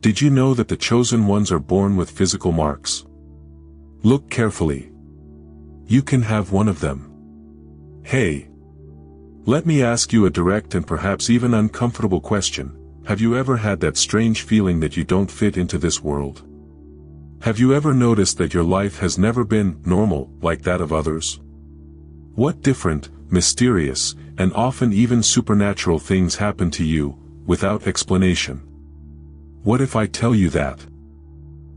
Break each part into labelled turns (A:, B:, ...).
A: Did you know that the chosen ones are born with physical marks? Look carefully. You can have one of them. Hey. Let me ask you a direct and perhaps even uncomfortable question. Have you ever had that strange feeling that you don't fit into this world? Have you ever noticed that your life has never been normal like that of others? What different, mysterious, and often even supernatural things happen to you, without explanation? What if I tell you that?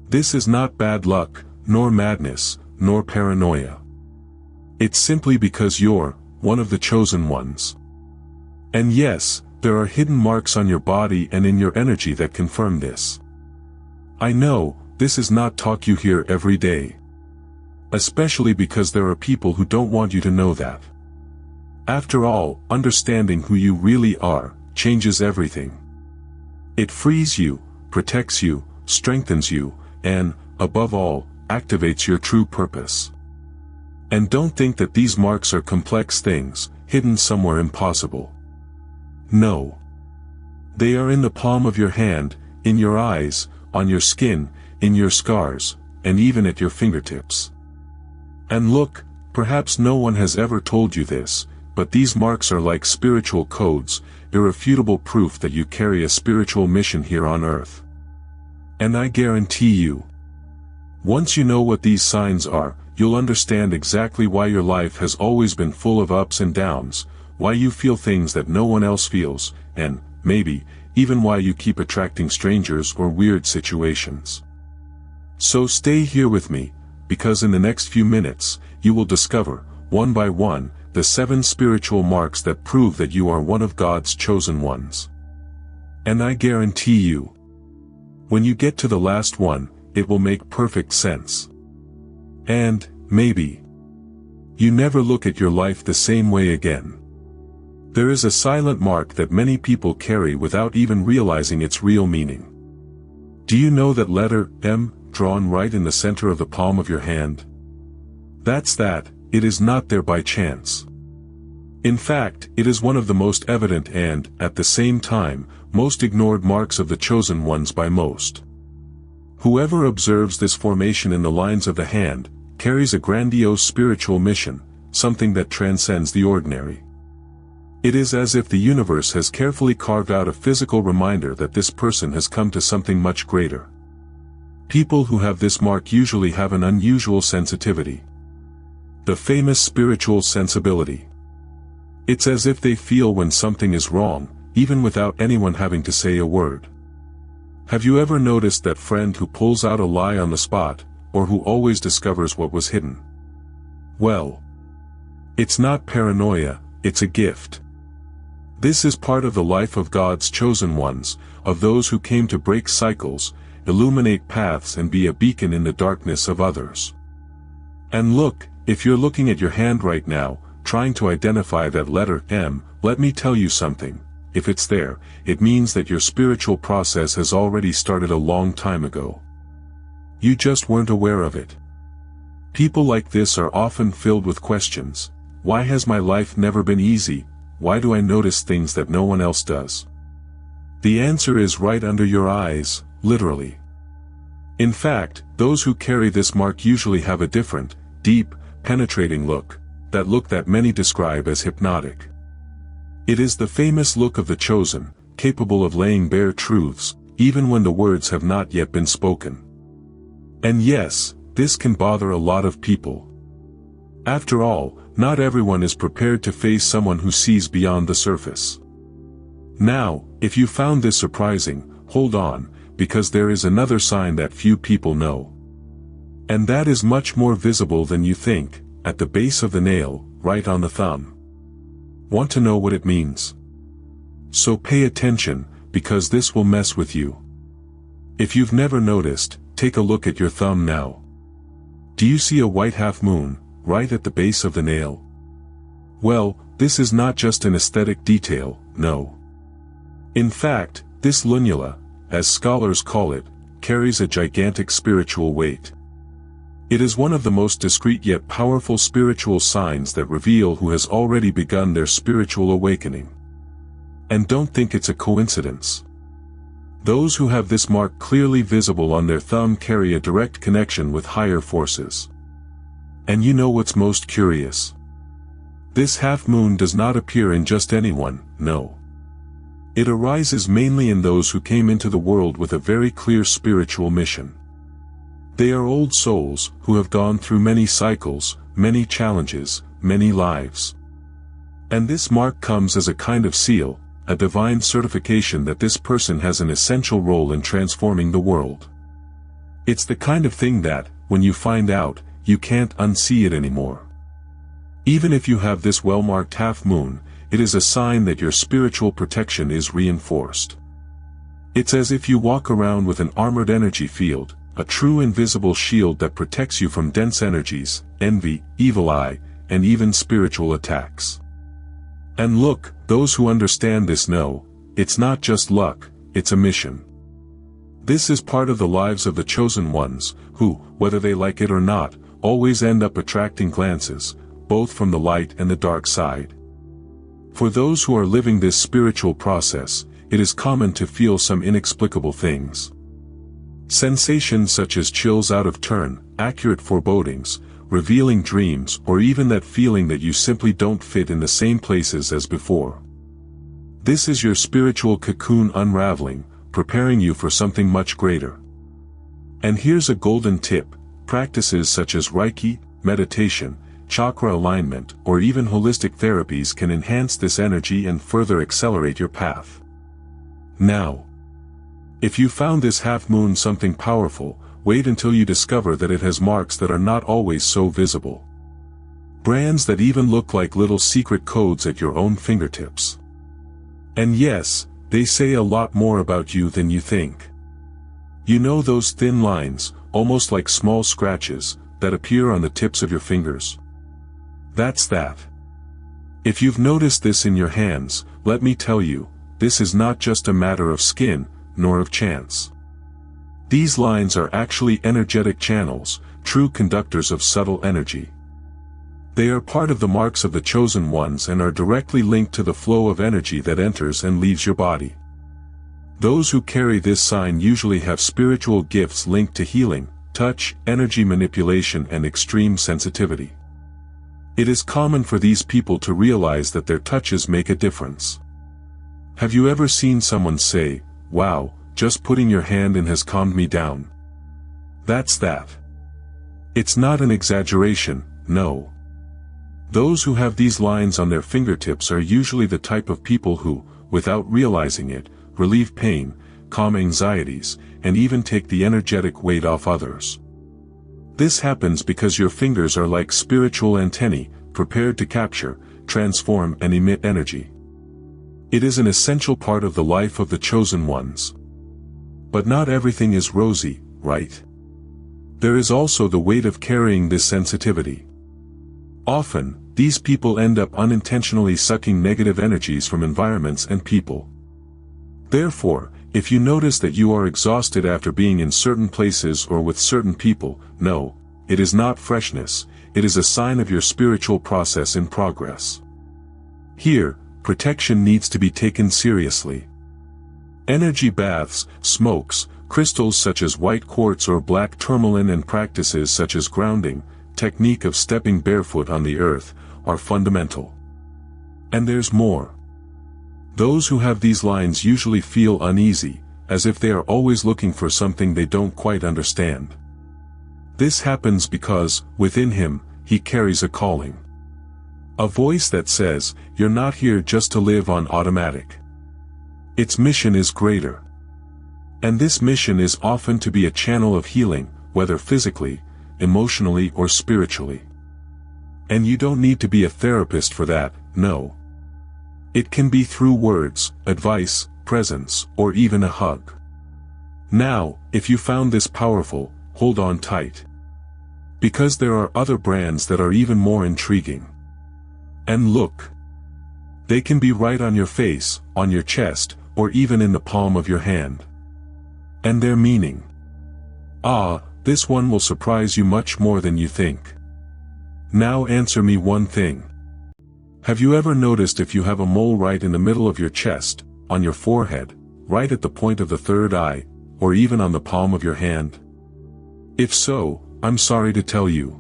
A: This is not bad luck, nor madness, nor paranoia. It's simply because you're one of the chosen ones. And yes, there are hidden marks on your body and in your energy that confirm this. I know, this is not talk you hear every day. Especially because there are people who don't want you to know that. After all, understanding who you really are changes everything. It frees you, protects you, strengthens you, and, above all, activates your true purpose. And don't think that these marks are complex things, hidden somewhere impossible. No. They are in the palm of your hand, in your eyes, on your skin, in your scars, and even at your fingertips. And look, perhaps no one has ever told you this, but these marks are like spiritual codes, irrefutable proof that you carry a spiritual mission here on earth. And I guarantee you, once you know what these signs are, you'll understand exactly why your life has always been full of ups and downs, why you feel things that no one else feels, and, maybe, even why you keep attracting strangers or weird situations. So stay here with me, because in the next few minutes, you will discover, one by one, the 7 spiritual marks that prove that you are one of God's chosen ones. And I guarantee you, when you get to the last one, it will make perfect sense. And, maybe, you never look at your life the same way again. There is a silent mark that many people carry without even realizing its real meaning. Do you know that letter M, drawn right in the center of the palm of your hand? That's that, it is not there by chance. In fact, it is one of the most evident and, at the same time, most ignored marks of the chosen ones by most. Whoever observes this formation in the lines of the hand, carries a grandiose spiritual mission, something that transcends the ordinary. It is as if the universe has carefully carved out a physical reminder that this person has come to something much greater. People who have this mark usually have an unusual sensitivity. The famous spiritual sensibility. It's as if they feel when something is wrong, even without anyone having to say a word. Have you ever noticed that friend who pulls out a lie on the spot, or who always discovers what was hidden? Well, it's not paranoia, it's a gift. This is part of the life of God's chosen ones, of those who came to break cycles, illuminate paths and be a beacon in the darkness of others. And look, if you're looking at your hand right now, trying to identify that letter M, let me tell you something. If it's there, it means that your spiritual process has already started a long time ago. You just weren't aware of it. People like this are often filled with questions. Why has my life never been easy? Why do I notice things that no one else does? The answer is right under your eyes, literally. In fact, those who carry this mark usually have a different, deep, penetrating look, that many describe as hypnotic. It is the famous look of the chosen, capable of laying bare truths, even when the words have not yet been spoken. And yes, this can bother a lot of people. After all, not everyone is prepared to face someone who sees beyond the surface. Now, if you found this surprising, hold on, because there is another sign that few people know. And that is much more visible than you think, at the base of the nail, right on the thumb. Want to know what it means? So pay attention, because this will mess with you. If you've never noticed, take a look at your thumb now. Do you see a white half moon, right at the base of the nail? Well, this is not just an aesthetic detail, no. In fact, this lunula, as scholars call it, carries a gigantic spiritual weight. It is one of the most discreet yet powerful spiritual signs that reveal who has already begun their spiritual awakening. And don't think it's a coincidence. Those who have this mark clearly visible on their thumb carry a direct connection with higher forces. And you know what's most curious? This half-moon does not appear in just anyone, no. It arises mainly in those who came into the world with a very clear spiritual mission. They are old souls, who have gone through many cycles, many challenges, many lives. And this mark comes as a kind of seal, a divine certification that this person has an essential role in transforming the world. It's the kind of thing that, when you find out, you can't unsee it anymore. Even if you have this well-marked half-moon, it is a sign that your spiritual protection is reinforced. It's as if you walk around with an armored energy field, a true invisible shield that protects you from dense energies, envy, evil eye, and even spiritual attacks. And look, those who understand this know, it's not just luck, it's a mission. This is part of the lives of the chosen ones, who, whether they like it or not, always end up attracting glances, both from the light and the dark side. For those who are living this spiritual process, it is common to feel some inexplicable things. Sensations such as chills out of turn, accurate forebodings, revealing dreams, or even that feeling that you simply don't fit in the same places as before. This is your spiritual cocoon unraveling, preparing you for something much greater. And here's a golden tip: practices such as Reiki, meditation, chakra alignment, or even holistic therapies can enhance this energy and further accelerate your path. Now, if you found this half-moon something powerful, wait until you discover that it has marks that are not always so visible. Brands that even look like little secret codes at your own fingertips. And yes, they say a lot more about you than you think. You know those thin lines, almost like small scratches, that appear on the tips of your fingers? That's that. If you've noticed this in your hands, let me tell you, this is not just a matter of skin, nor of chance. These lines are actually energetic channels, true conductors of subtle energy. They are part of the marks of the chosen ones and are directly linked to the flow of energy that enters and leaves your body. Those who carry this sign usually have spiritual gifts linked to healing, touch, energy manipulation, and extreme sensitivity. It is common for these people to realize that their touches make a difference. Have you ever seen someone say, "Wow, just putting your hand in has calmed me down"? That's that. It's not an exaggeration, no. Those who have these lines on their fingertips are usually the type of people who, without realizing it, relieve pain, calm anxieties, and even take the energetic weight off others. This happens because your fingers are like spiritual antennae, prepared to capture, transform, and emit energy. It is an essential part of the life of the chosen ones. But not everything is rosy, right? There is also the weight of carrying this sensitivity. Often, these people end up unintentionally sucking negative energies from environments and people. Therefore, if you notice that you are exhausted after being in certain places or with certain people, no, it is not freshness, it is a sign of your spiritual process in progress. Here, protection needs to be taken seriously. Energy baths, smokes, crystals such as white quartz or black tourmaline, and practices such as grounding, technique of stepping barefoot on the earth, are fundamental. And there's more. Those who have these lines usually feel uneasy, as if they are always looking for something they don't quite understand. This happens because, within him, he carries a calling. A voice that says, "You're not here just to live on automatic." Its mission is greater. And this mission is often to be a channel of healing, whether physically, emotionally, or spiritually. And you don't need to be a therapist for that, no. It can be through words, advice, presence, or even a hug. Now, if you found this powerful, hold on tight. Because there are other brands that are even more intriguing. And look. They can be right on your face, on your chest, or even in the palm of your hand. And their meaning. This one will surprise you much more than you think. Now answer me one thing. Have you ever noticed if you have a mole right in the middle of your chest, on your forehead, right at the point of the third eye, or even on the palm of your hand? If so, I'm sorry to tell you.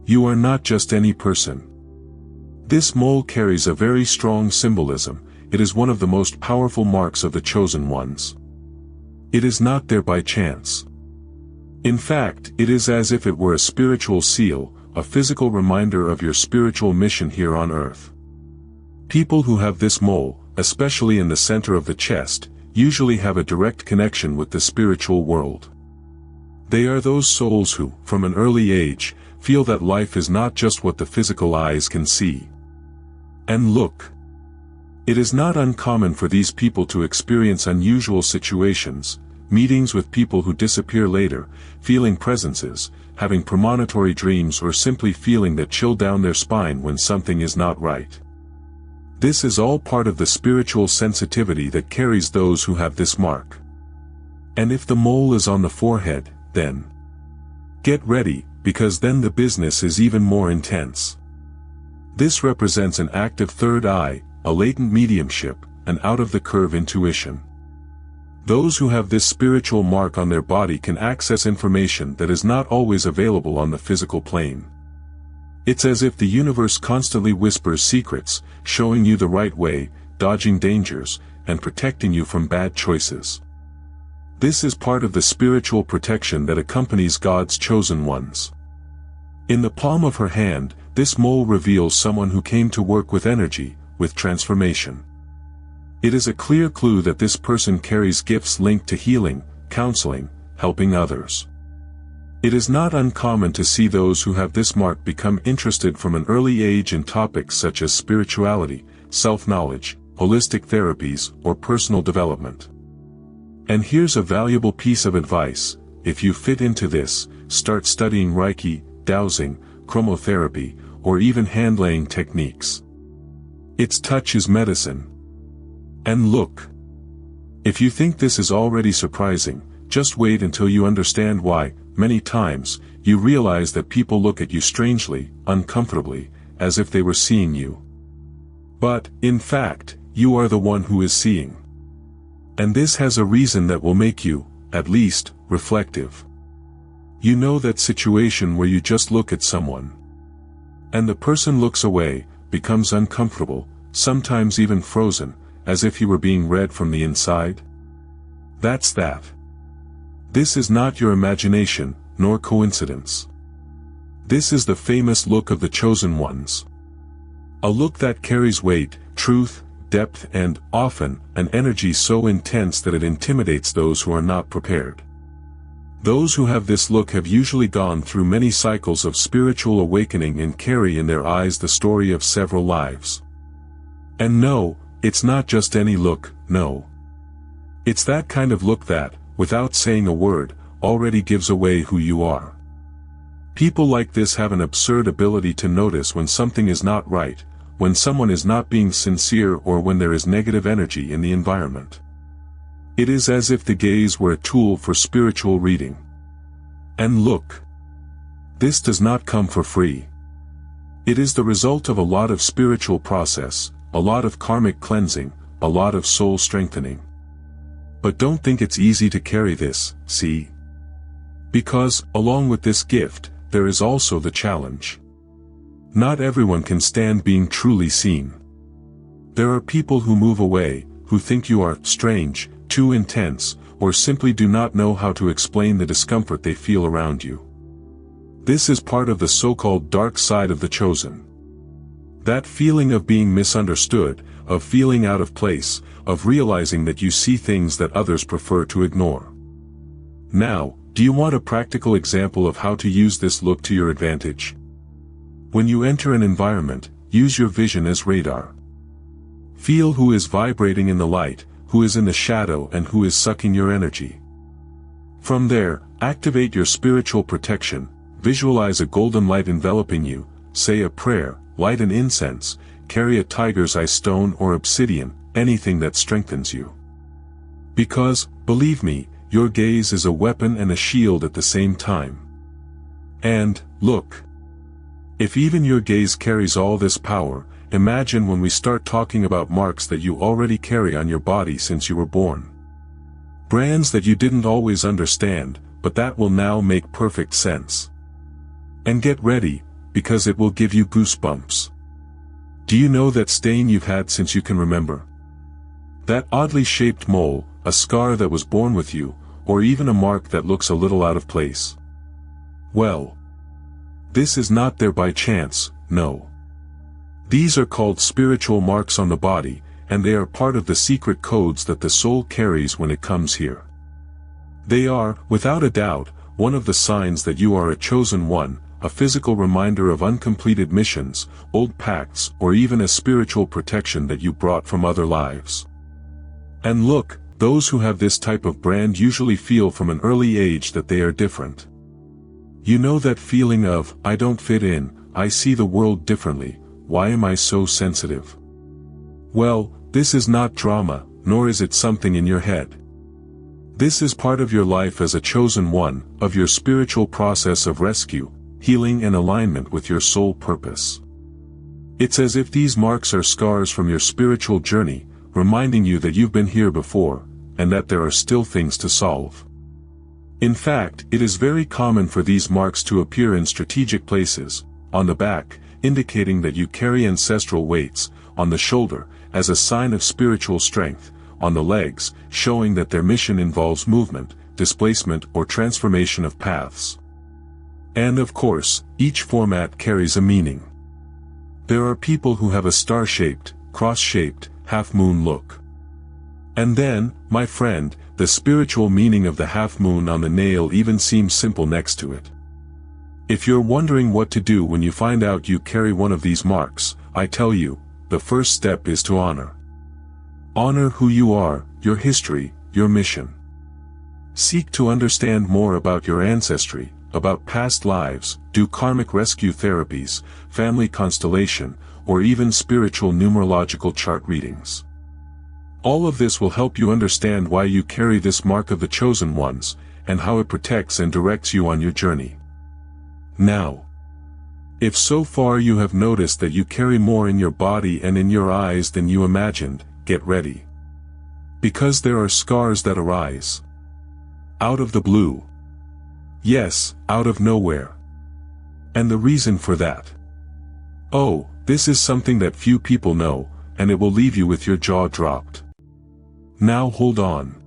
A: You are not just any person. This mole carries a very strong symbolism. It is one of the most powerful marks of the chosen ones. It is not there by chance. In fact, it is as if it were a spiritual seal, a physical reminder of your spiritual mission here on earth. People who have this mole, especially in the center of the chest, usually have a direct connection with the spiritual world. They are those souls who, from an early age, feel that life is not just what the physical eyes can see. And look. It is not uncommon for these people to experience unusual situations, meetings with people who disappear later, feeling presences, having premonitory dreams, or simply feeling that chill down their spine when something is not right. This is all part of the spiritual sensitivity that carries those who have this mark. And if the mole is on the forehead, then get ready, because then the business is even more intense. This represents an active third eye, a latent mediumship, an out-of-the-curve intuition. Those who have this spiritual mark on their body can access information that is not always available on the physical plane. It's as if the universe constantly whispers secrets, showing you the right way, dodging dangers, and protecting you from bad choices. This is part of the spiritual protection that accompanies God's chosen ones. In the palm of her hand, this mole reveals someone who came to work with energy, with transformation. It is a clear clue that this person carries gifts linked to healing, counseling, helping others. It is not uncommon to see those who have this mark become interested from an early age in topics such as spirituality, self-knowledge, holistic therapies, or personal development. And here's a valuable piece of advice: if you fit into this, start studying Reiki, dowsing, chromotherapy, or even hand-laying techniques. Its touch is medicine. And look. If you think this is already surprising, just wait until you understand why. Many times, you realize that people look at you strangely, uncomfortably, as if they were seeing you. But, in fact, you are the one who is seeing. And this has a reason that will make you, at least, reflective. You know that situation where you just look at someone, and the person looks away, becomes uncomfortable, sometimes even frozen, as if you were being read from the inside? That's that. This is not your imagination, nor coincidence. This is the famous look of the chosen ones. A look that carries weight, truth, depth, and, often, an energy so intense that it intimidates those who are not prepared. Those who have this look have usually gone through many cycles of spiritual awakening and carry in their eyes the story of several lives. And no, it's not just any look, no. It's that kind of look that, without saying a word, already gives away who you are. People like this have an absurd ability to notice when something is not right, when someone is not being sincere, or when there is negative energy in the environment. It is as if the gaze were a tool for spiritual reading. And look. This does not come for free. It is the result of a lot of spiritual process, a lot of karmic cleansing, a lot of soul strengthening. But don't think it's easy to carry this, see? Because, along with this gift, there is also the challenge. Not everyone can stand being truly seen. There are people who move away, who think you are strange, too intense, or simply do not know how to explain the discomfort they feel around you. This is part of the so-called dark side of the chosen. That feeling of being misunderstood, of feeling out of place, of realizing that you see things that others prefer to ignore. Now, do you want a practical example of how to use this look to your advantage? When you enter an environment, use your vision as radar. Feel who is vibrating in the light, who is in the shadow, and who is sucking your energy. From there, activate your spiritual protection, visualize a golden light enveloping you, say a prayer, light an incense, carry a tiger's eye stone or obsidian, anything that strengthens you. Because, believe me, your gaze is a weapon and a shield at the same time. And, look. If even your gaze carries all this power, imagine when we start talking about marks that you already carry on your body since you were born. Brands that you didn't always understand, but that will now make perfect sense. And get ready, because it will give you goosebumps. Do you know that stain you've had since you can remember? That oddly shaped mole, a scar that was born with you, or even a mark that looks a little out of place? Well, this is not there by chance, no. These are called spiritual marks on the body, and they are part of the secret codes that the soul carries when it comes here. They are, without a doubt, one of the signs that you are a chosen one, a physical reminder of uncompleted missions, old pacts, or even a spiritual protection that you brought from other lives. And look, those who have this type of brand usually feel from an early age that they are different. You know that feeling of, I don't fit in, I see the world differently, why am I so sensitive? Well, this is not drama, nor is it something in your head. This is part of your life as a chosen one, of your spiritual process of rescue, healing and alignment with your soul purpose. It's as if these marks are scars from your spiritual journey, reminding you that you've been here before, and that there are still things to solve. In fact, it is very common for these marks to appear in strategic places, on the back, indicating that you carry ancestral weights, on the shoulder, as a sign of spiritual strength, on the legs, showing that their mission involves movement, displacement or transformation of paths. And of course, each format carries a meaning. There are people who have a star-shaped, cross-shaped, half-moon look. And then, my friend, the spiritual meaning of the half-moon on the nail even seems simple next to it. If you're wondering what to do when you find out you carry one of these marks, I tell you, the first step is to honor. Honor who you are, your history, your mission. Seek to understand more about your ancestry, about past lives, do karmic rescue therapies, family constellation, or even spiritual numerological chart readings. All of this will help you understand why you carry this mark of the chosen ones, and how it protects and directs you on your journey. Now, if so far you have noticed that you carry more in your body and in your eyes than you imagined, get ready. Because there are scars that arise. Out of the blue. Yes, out of nowhere. And the reason for that? Oh, this is something that few people know, and it will leave you with your jaw dropped. Now hold on.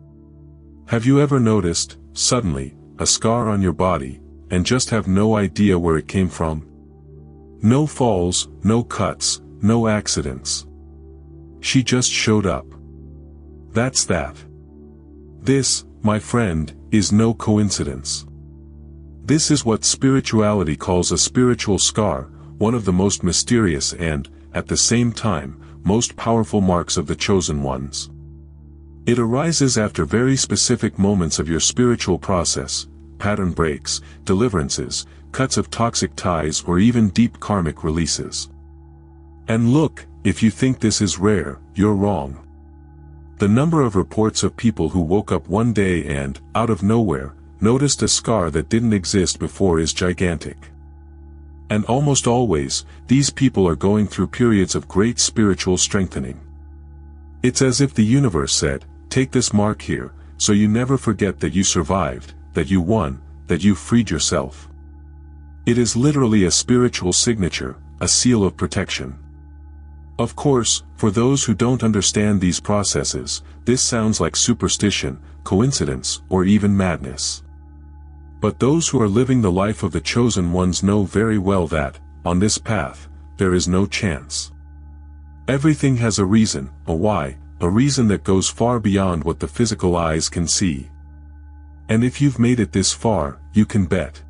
A: Have you ever noticed, suddenly, a scar on your body, and just have no idea where it came from? No falls, no cuts, no accidents. She just showed up. That's that. This, my friend, is no coincidence. This is what spirituality calls a spiritual scar, one of the most mysterious and, at the same time, most powerful marks of the chosen ones. It arises after very specific moments of your spiritual process, pattern breaks, deliverances, cuts of toxic ties or even deep karmic releases. And look, if you think this is rare, you're wrong. The number of reports of people who woke up one day and, out of nowhere, noticed a scar that didn't exist before is gigantic. And almost always, these people are going through periods of great spiritual strengthening. It's as if the universe said, take this mark here, so you never forget that you survived, that you won, that you freed yourself. It is literally a spiritual signature, a seal of protection. Of course, for those who don't understand these processes, this sounds like superstition, coincidence, or even madness. But those who are living the life of the chosen ones know very well that, on this path, there is no chance. Everything has a reason, a why, a reason that goes far beyond what the physical eyes can see. And if you've made it this far, you can bet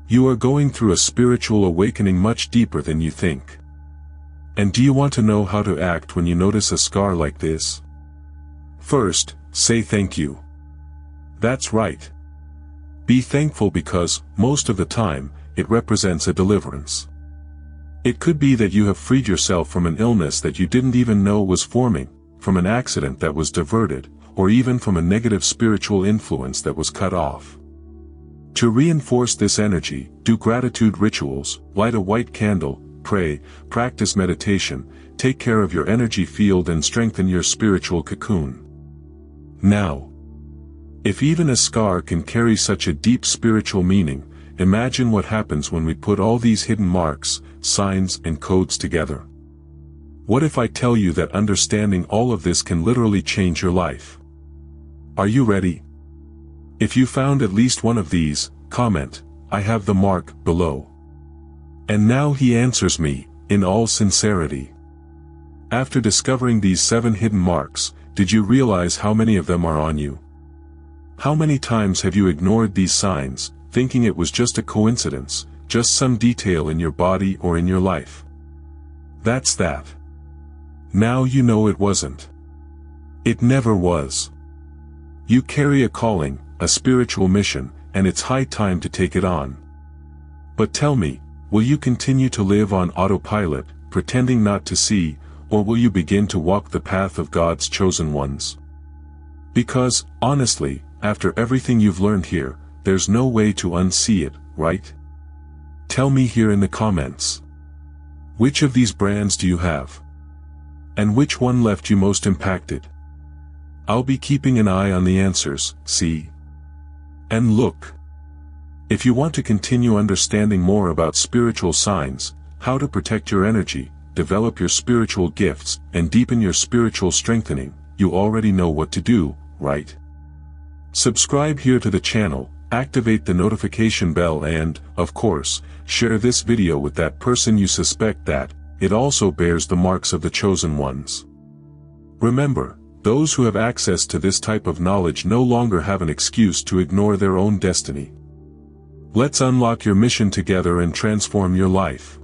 A: you are going through a spiritual awakening much deeper than you think. And do you want to know how to act when you notice a scar like this? First, say thank you. That's right. Be thankful because, most of the time, it represents a deliverance. It could be that you have freed yourself from an illness that you didn't even know was forming, from an accident that was diverted, or even from a negative spiritual influence that was cut off. To reinforce this energy, do gratitude rituals, light a white candle, pray, practice meditation, take care of your energy field and strengthen your spiritual cocoon. Now, if even a scar can carry such a deep spiritual meaning, imagine what happens when we put all these hidden marks, signs and codes together. What if I tell you that understanding all of this can literally change your life? Are you ready? If you found at least one of these, comment, "I have the mark," below. And now he answers me, in all sincerity. After discovering these 7 hidden marks, did you realize how many of them are on you? How many times have you ignored these signs, thinking it was just a coincidence, just some detail in your body or in your life? That's that. Now you know it wasn't. It never was. You carry a calling, a spiritual mission, and it's high time to take it on. But tell me, will you continue to live on autopilot, pretending not to see, or will you begin to walk the path of God's chosen ones? Because, honestly, after everything you've learned here, there's no way to unsee it, right? Tell me here in the comments. Which of these brands do you have? And which one left you most impacted? I'll be keeping an eye on the answers, see? And look. If you want to continue understanding more about spiritual signs, how to protect your energy, develop your spiritual gifts, and deepen your spiritual strengthening, you already know what to do, right? Subscribe here to the channel, activate the notification bell and, of course, share this video with that person you suspect that it also bears the marks of the chosen ones. Remember, those who have access to this type of knowledge no longer have an excuse to ignore their own destiny. Let's unlock your mission together and transform your life.